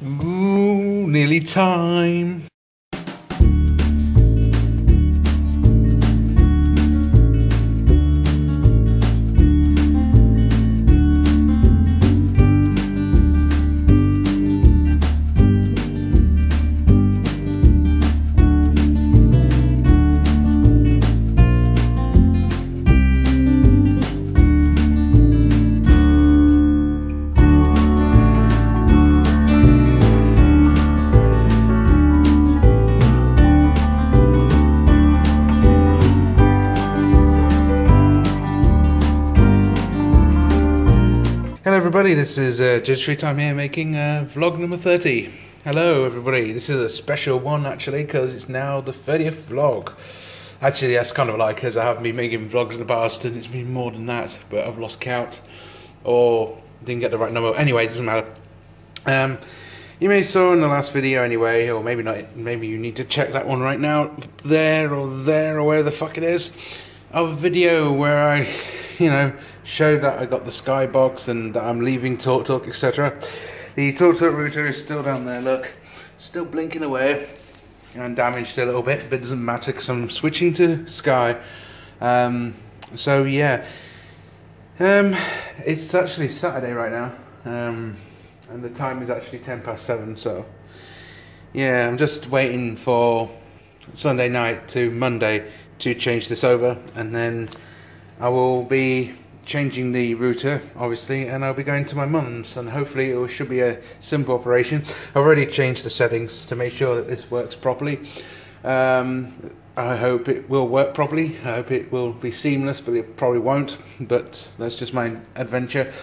Ooh, nearly time. Hello everybody, this is Jittery Time here making vlog number 30. Hello everybody, this is a special one actually because it's now the 30th vlog. Actually that's kind of a lie because I haven't been making vlogs in the past and it's been more than that, but I've lost count or didn't get the right number. Anyway, it doesn't matter. You may have saw in the last video anyway, or maybe not, maybe you need to check that one right now, there or where the fuck it is, of a video where I, you know, showed that I got the Skybox and that I'm leaving TalkTalk, etc. The TalkTalk router is still down there, look, still blinking away and damaged a little bit, but it doesn't matter because I'm switching to Sky. So yeah, it's actually Saturday right now, and the time is actually 7:10, so yeah, I'm just waiting for Sunday night to Monday to change this over, and then I will be changing the router obviously, and I'll be going to my mum's, and hopefully it should be a simple operation. I've already changed the settings to make sure that this works properly. I hope it will work properly. I hope it will be seamless, but it probably won't, but that's just my adventure.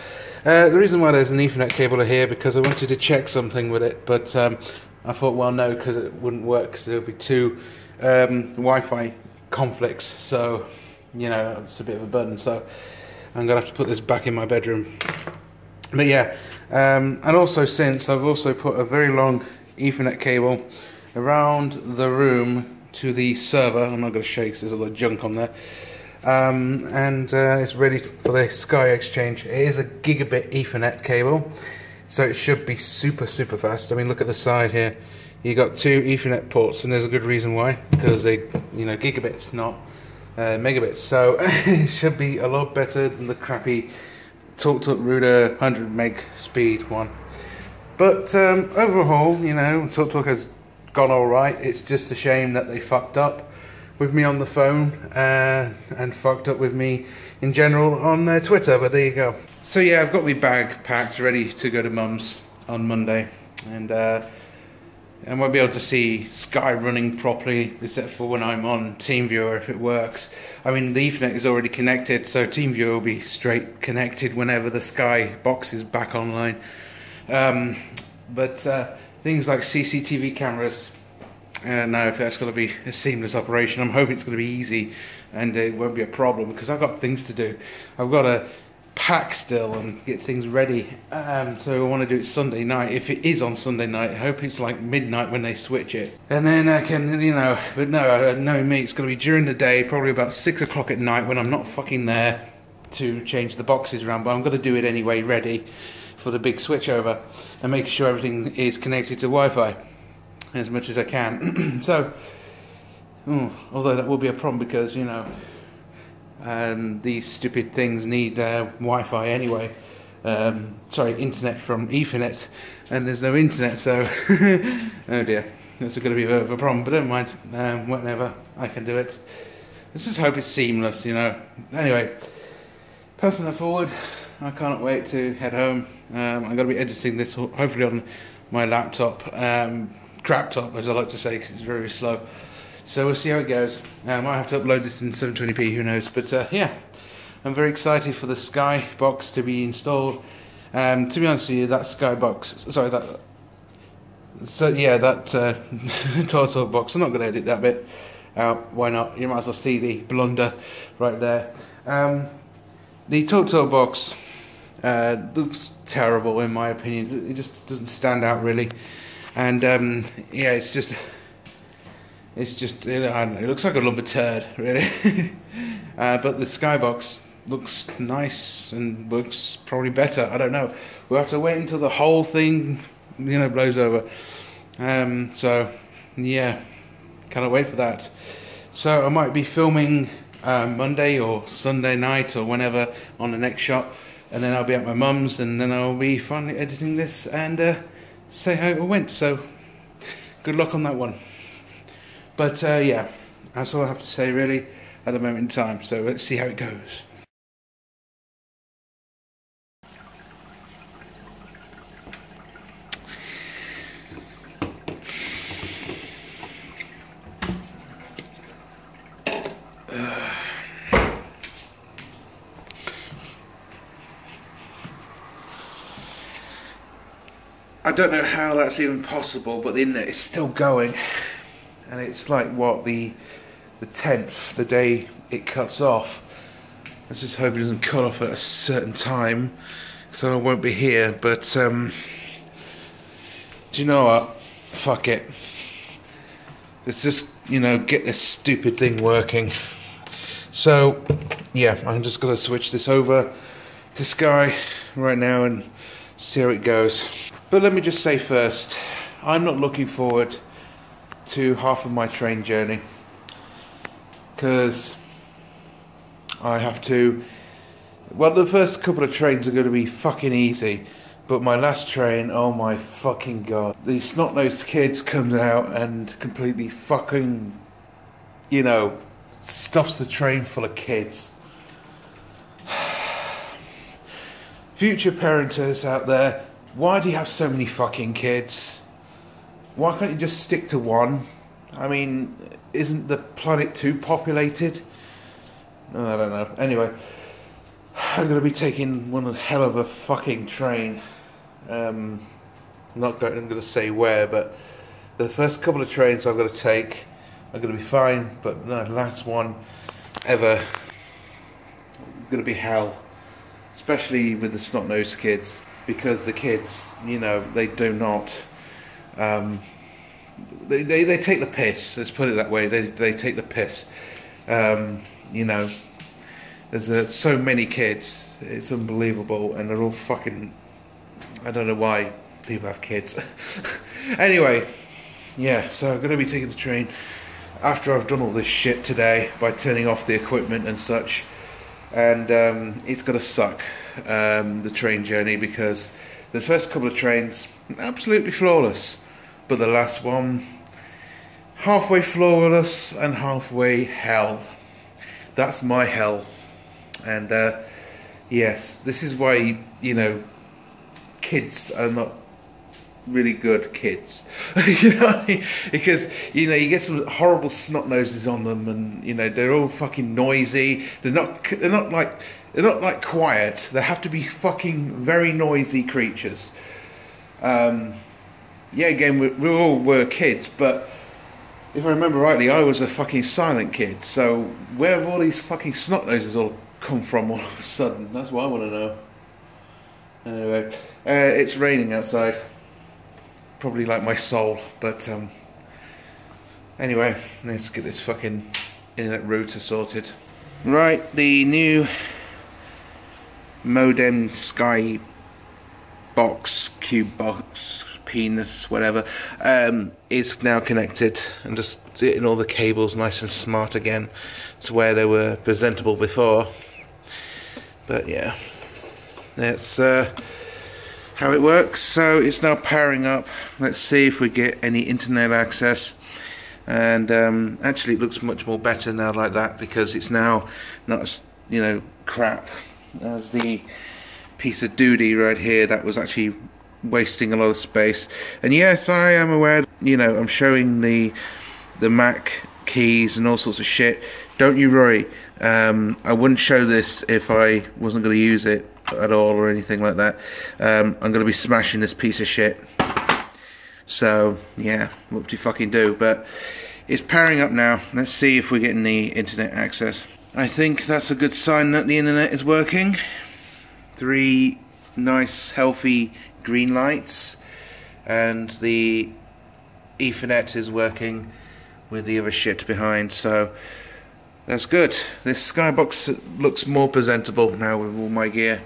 The reason why there's an Ethernet cable here because I wanted to check something with it, but I thought, well, no, because it wouldn't work because there would be two Wi-Fi conflicts, so you know, it's a bit of a burden, so I'm gonna have to put this back in my bedroom. But yeah, and also since I've also put a very long Ethernet cable around the room to the server. I'm not gonna show you because there's a lot of junk on there, and it's ready for the Sky exchange. It is a gigabit Ethernet cable, so it should be super fast. I mean, look at the side here, you got two Ethernet ports, and there's a good reason why, because they, you know, gigabits, not megabits, so it should be a lot better than the crappy TalkTalk router 100 meg speed one. But overall, you know, TalkTalk has gone alright. It's just a shame that they fucked up with me on the phone and fucked up with me in general on Twitter, but there you go. So yeah, I've got my bag packed ready to go to Mum's on Monday, and I won't be able to see Sky running properly except for when I'm on TeamViewer if it works. I mean, the Ethernet is already connected, so TeamViewer will be straight connected whenever the Sky box is back online. But things like CCTV cameras, now if that's going to be a seamless operation, I'm hoping it's going to be easy and it won't be a problem because I've got things to do. I've got to pack still and get things ready, so I want to do it Sunday night. If it is on Sunday night, I hope it's like midnight when they switch it, and then I can, you know, but no, knowing me, it's going to be during the day, probably about 6 o'clock at night when I'm not fucking there to change the boxes around, but I'm going to do it anyway, ready for the big switch over and make sure everything is connected to Wi-Fi as much as I can. So although that will be a problem because, you know, these stupid things need Wi-Fi anyway. Sorry, internet from Ethernet, and there's no internet, so oh dear, that's going to be a bit of a problem. But don't mind, whatever, I can do it. Let's just hope it's seamless, you know. Anyway, passing that forward, I can't wait to head home. I'm going to be editing this hopefully on my laptop, crap top as I like to say, because it's very slow. So we'll see how it goes. I might have to upload this in 720p, who knows. But yeah, I'm very excited for the Sky box to be installed. To be honest with you, that Sky box, sorry, that TalkTalk box, I'm not going to edit that bit out. Why not? You might as well see the blunder right there. The TalkTalk box looks terrible in my opinion. It just doesn't stand out really. And yeah, it's just, I don't know, it looks like a lump of turd, really. But the Skybox looks nice and looks probably better. I don't know. We'll have to wait until the whole thing blows over. So yeah, cannot wait for that. So I might be filming Monday or Sunday night or whenever on the next shot, and then I'll be at my mum's, and then I'll be finally editing this and say how it went. So good luck on that one. But yeah, that's all I have to say really at the moment in time. So let's see how it goes. I don't know how that's even possible, but the internet is still going, and it's like what, the 10th, the day it cuts off. Let's just hope it doesn't cut off at a certain time, so I won't be here. But do you know what? Fuck it. Let's just get this stupid thing working. So yeah, I'm just gonna switch this over to Sky right now and see how it goes. But let me just say first, I'm not looking forward to half of my train journey, because I have to, well, the first couple of trains are going to be fucking easy, but my last train, oh my fucking god, the snot-nosed kids comes out and completely fucking, stuffs the train full of kids. Future parenters out there, why do you have so many fucking kids? Why can't you just stick to one? I mean, isn't the planet too populated? I don't know. Anyway, I'm going to be taking one hell of a fucking train. I'm going to say where, but the first couple of trains I've got to take are going to be fine, but the last one ever going to be hell. Especially with the snot-nosed kids. Because the kids, they do not, they take the piss, let's put it that way, they take the piss, there's so many kids, it's unbelievable, and they're all fucking, I don't know why people have kids. Anyway, yeah, so I'm going to be taking the train after I've done all this shit today by turning off the equipment and such. And it's gonna suck, the train journey, because the first couple of trains absolutely flawless, but the last one halfway flawless and halfway hell. That's my hell. And yes, this is why kids are not really good kids. Because you get some horrible snot noses on them, and they're all fucking noisy. They're not like quiet. They have to be fucking very noisy creatures. Yeah, again, we all were kids, but if I remember rightly, I was a fucking silent kid. So where have all these fucking snot noses all come from all of a sudden? That's what I want to know. Anyway, it's raining outside. Probably like my soul, but anyway, let's get this fucking internet router sorted. Right, the new modem Sky box, cube box, penis, whatever, is now connected, and just getting all the cables nice and smart again to where they were presentable before. But yeah, that's how it works. So it's now powering up. Let's see if we get any internet access. And actually it looks much more better now like that, because it's now not as crap as the piece of doody right here that was actually wasting a lot of space. And yes, I am aware, I'm showing the Mac keys and all sorts of shit. Don't you worry, I wouldn't show this if I wasn't going to use it at all or anything like that. I'm going to be smashing this piece of shit. So yeah, what do you fucking do? But it's powering up now. Let's see if we're getting the internet access. I think that's a good sign that the internet is working. 3 nice healthy green lights, and the Ethernet is working with the other shit behind, so that's good. This Skybox looks more presentable now with all my gear.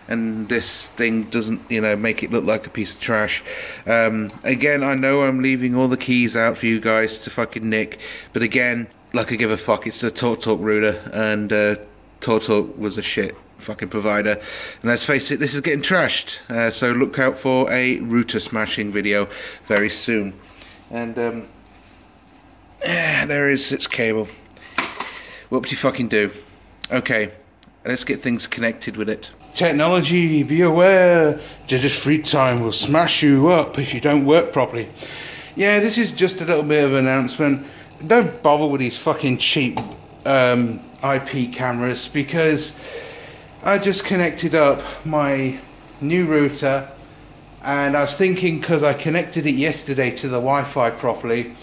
and this thing doesn't, you know, make it look like a piece of trash. Again, I know I'm leaving all the keys out for you guys to fucking nick, but again, like I give a fuck, it's a TalkTalk router, and TalkTalk was a shit fucking provider, and let's face it, this is getting trashed, so look out for a router smashing video very soon. And there is its cable. What would you fucking do? Okay, let's get things connected with it. Technology, be aware, Judge's free time will smash you up if you don't work properly. Yeah, this is just a little bit of an announcement. Don't bother with these fucking cheap IP cameras, because I just connected up my new router, and I was thinking, because I connected it yesterday to the Wi-Fi properly,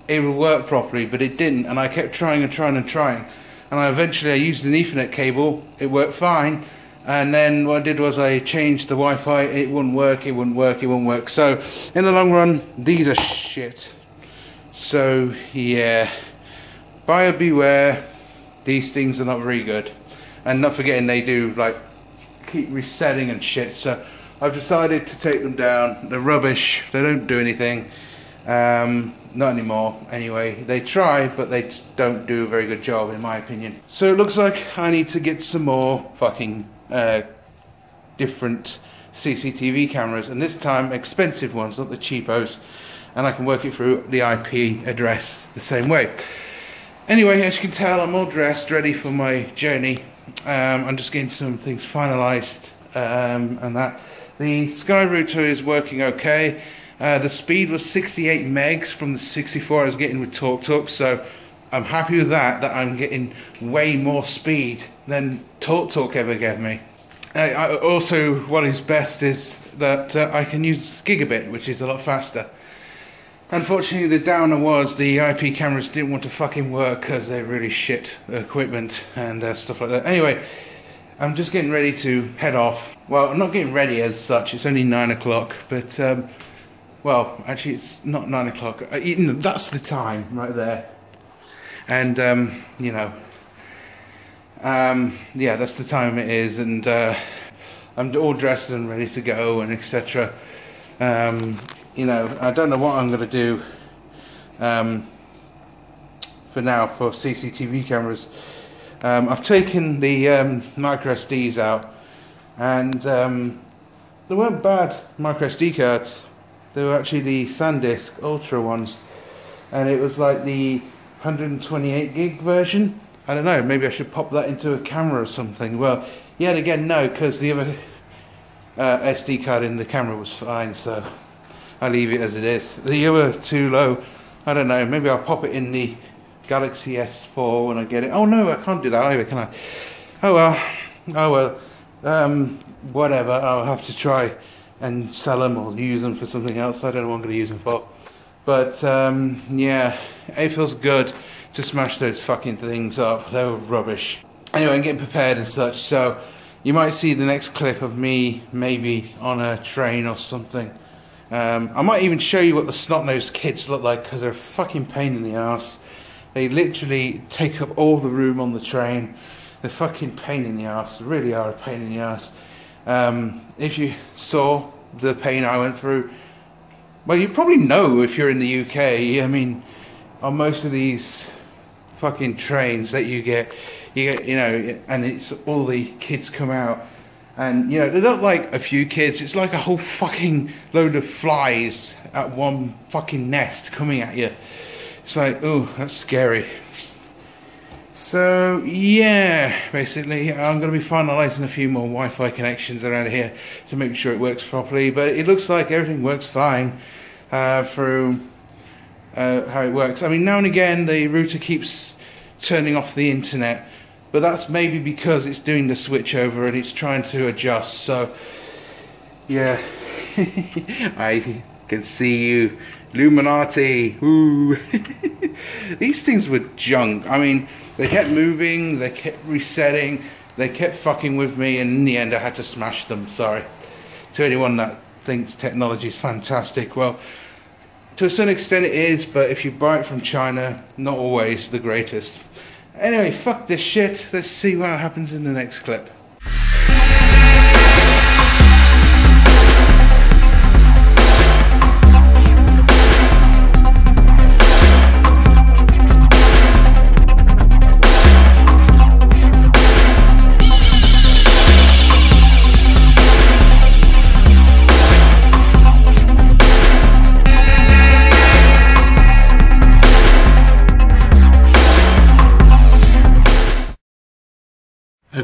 it would work properly, but it didn't, and I kept trying and trying and trying, and eventually I used an Ethernet cable, it worked fine, and then what I did was I changed the Wi-Fi, it wouldn't work, it wouldn't work, it wouldn't work. So in the long run, these are shit. So yeah, buyer beware, these things are not very good. And not forgetting they do like keep resetting and shit, so I've decided to take them down. They're rubbish, they don't do anything, not anymore anyway. They try, but they just don't do a very good job in my opinion. So it looks like I need to get some more fucking different CCTV cameras, and this time expensive ones, not the cheapos, and I can work it through the IP address the same way. Anyway, as you can tell, I'm all dressed, ready for my journey. I'm just getting some things finalised, and that. The Sky router is working okay. The speed was 68 megs from the 64 I was getting with TalkTalk, so I'm happy with that I'm getting way more speed than TalkTalk ever gave me. Also, what is best is that I can use gigabit, which is a lot faster. Unfortunately, the downer was the IP cameras didn't want to fucking work because they're really shit equipment and stuff like that. Anyway, I'm just getting ready to head off. Well, I'm not getting ready as such, it's only 9 o'clock, but, well, actually it's not 9 o'clock. That's the time right there. And, you know, yeah, that's the time it is, and I'm all dressed and ready to go and etc. You know, I don't know what I'm going to do for now for CCTV cameras. I've taken the micro SDs out, and they weren't bad micro SD cards. They were actually the SanDisk Ultra ones, and it was like the 128 gig version. I don't know, maybe I should pop that into a camera or something. Well, yet again, no, because the other SD card in the camera was fine, so I'll leave it as it is. The other too low, I don't know, maybe I'll pop it in the Galaxy S4 when I get it. Oh no, I can't do that either, can I? Oh well, whatever, I'll have to try and sell them or use them for something else. I don't know what I'm going to use them for. But yeah, it feels good to smash those fucking things up. They were rubbish. Anyway, I'm getting prepared and such, so you might see the next clip of me maybe on a train or something. I might even show you what the snot-nosed kids look like, because they're a fucking pain in the ass. They literally take up all the room on the train. They're fucking pain in the ass. They really are a pain in the ass. If you saw the pain I went through, well, you probably know if you're in the UK. I mean, on most of these fucking trains that you get, you know, and it's all the kids come out, and you know, they're not like a few kids, it's like a whole fucking load of flies at one fucking nest coming at you. It's like, oh, that's scary. So yeah, basically I'm going to be finalising a few more Wi-Fi connections around here to make sure it works properly, but it looks like everything works fine through how it works. I mean, now and again the router keeps turning off the internet, but that's maybe because it's doing the switch over and it's trying to adjust. So yeah, I can see you, Illuminati. Ooh. These things were junk. I mean, they kept moving, they kept resetting, they kept fucking with me, and in the end I had to smash them. Sorry to anyone that thinks technology is fantastic. Well, to a certain extent it is, but if you buy it from China, not always the greatest. Anyway, fuck this shit. Let's see what happens in the next clip.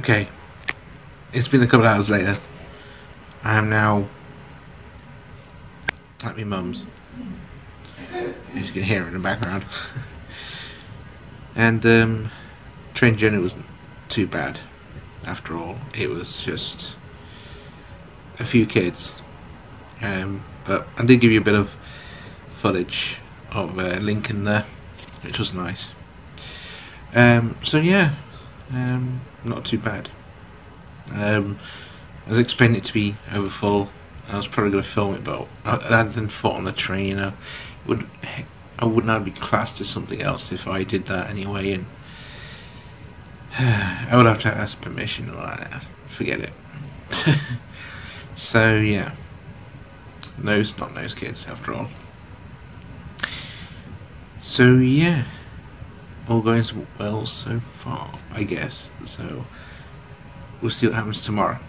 Okay, it's been a couple of hours later. I am now at my mum's. As you can hear in the background. And train journey wasn't too bad after all. It was just a few kids. But I did give you a bit of footage of Lincoln there, which was nice. So yeah, not too bad. I was expecting it to be over full. I was probably going to film it, but I hadn't thought on the train, you know. I would not be classed as something else if I did that anyway, and I would have to ask permission and all that. Forget it. So yeah, nose, not nose kids after all. So yeah, all going well so far, I guess. So we'll see what happens tomorrow.